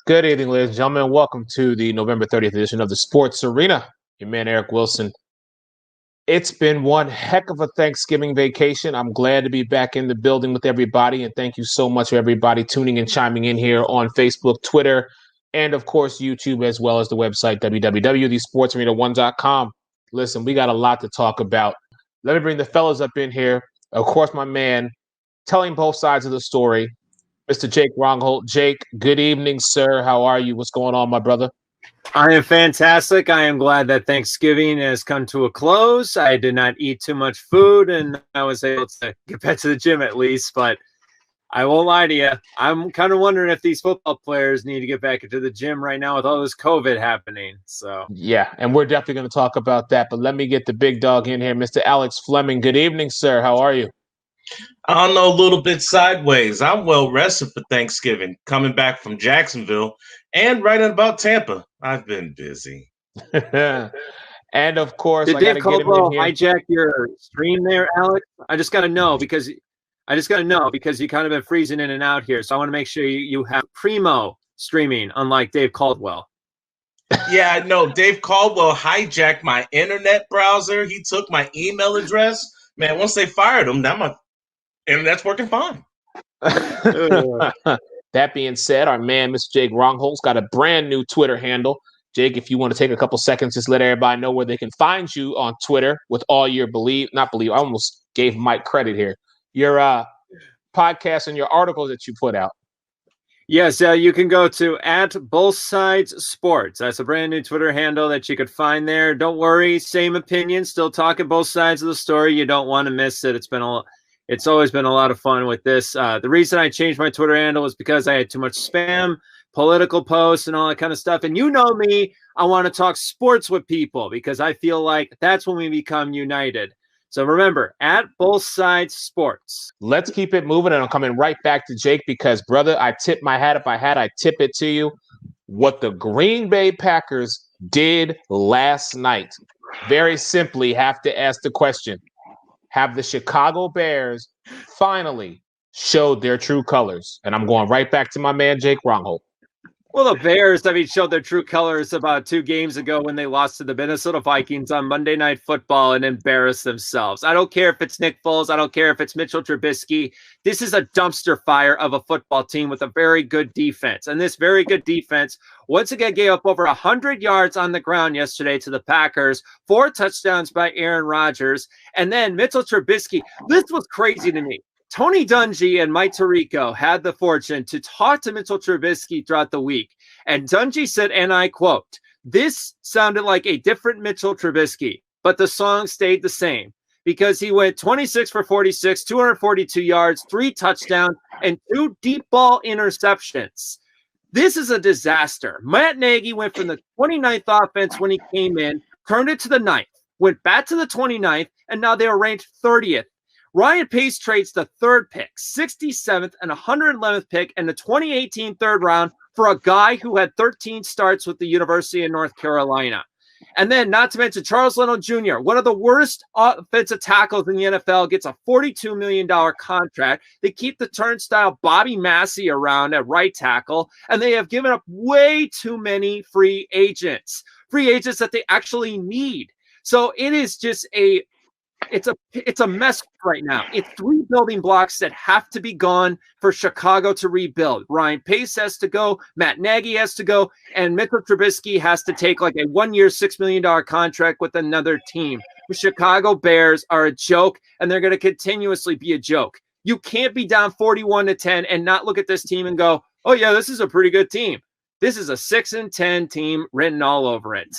Good evening, ladies and gentlemen. Welcome to the November 30th edition of the Sports Arena. Your man, Eric Wilson. It's been one heck of a Thanksgiving vacation. I'm glad to be back in the building with everybody. And thank you so much for everybody tuning and chiming in here on Facebook, Twitter, and of course, YouTube, as well as the website, www.thesportsarena1.com. Listen, we got a lot to talk about. Let me bring the fellas up in here. Of course, my man, telling both sides of the story, Mr. Jake Rongholt. Jake, good evening, sir. How are you? What's going on, my brother? I am fantastic. I am glad that Thanksgiving has come to a close. I did not eat too much food, and I was able to get back to the gym at least. But I won't lie to you. I'm kind of wondering if these football players need to get back into the gym right now with all this COVID happening. So yeah, and we're definitely going to talk about that. But let me get the big dog in here, Mr. Alex Fleming. Good evening, sir. How are you? I don't know, a little bit sideways. I'm well rested for Thanksgiving, coming back from Jacksonville and right about Tampa. I've been busy. And of course, did Dave Caldwell hijack your stream there, Alex? I just got to know because you kind of been freezing in and out here. So I want to make sure you have primo streaming, unlike Dave Caldwell. Yeah, I know. Dave Caldwell hijacked my internet browser. He took my email address. Man, once they fired him, now my internet's working fine. That being said, our man, Mr. Jake Rongholt's got a brand new Twitter handle. Jake, if you want to take a couple seconds, just let everybody know where they can find you on Twitter with all your I almost gave Mike credit here. Your podcast and your articles that you put out. Yes, you can go to @BothSidesSports. That's a brand new Twitter handle that you could find there. Don't worry, same opinion, still talking both sides of the story. You don't want to miss it. It's always been a lot of fun with this. The reason I changed my Twitter handle was because I had too much spam, political posts, and all that kind of stuff. And you know me, I want to talk sports with people because I feel like that's when we become united. So remember, @BothSidesSports. Let's keep it moving, and I'm coming right back to Jake because, brother, I tip my hat. If I had, I tip it to you. What the Green Bay Packers did last night, very simply have to ask the question, have the Chicago Bears finally showed their true colors? And I'm going right back to my man, Jake Rongholt. Well, the Bears, showed their true colors about 2 games ago when they lost to the Minnesota Vikings on Monday Night Football and embarrassed themselves. I don't care if it's Nick Foles. I don't care if it's Mitchell Trubisky. This is a dumpster fire of a football team with a very good defense. And this very good defense once again gave up over 100 yards on the ground yesterday to the Packers, 4 touchdowns by Aaron Rodgers. And then Mitchell Trubisky, this was crazy to me. Tony Dungy and Mike Tirico had the fortune to talk to Mitchell Trubisky throughout the week. And Dungy said, and I quote, "This sounded like a different Mitchell Trubisky, but the song stayed the same because he went 26 for 46, 242 yards, 3 touchdowns, and 2 deep ball interceptions." This is a disaster. Matt Nagy went from the 29th offense when he came in, turned it to the 9th, went back to the 29th, and now they are ranked 30th. Ryan Pace trades the 3rd pick, 67th and 111th pick in the 2018 3rd round for a guy who had 13 starts with the University of North Carolina. And then, not to mention, Charles Leno Jr., one of the worst offensive tackles in the NFL, gets a $42 million contract. They keep the turnstile Bobby Massey around at right tackle, and they have given up way too many free agents that they actually need. So it is just it's a mess right now. It's 3 building blocks that have to be gone for Chicago to rebuild. Ryan Pace has to go, Matt Nagy has to go, and Mitchell Trubisky has to take like a 1-year, $6 million contract with another team. The Chicago Bears are a joke, and they're going to continuously be a joke. You can't be down 41-10 and not look at this team and go, "Oh yeah, this is a pretty good team." This is a 6-10 team written all over it.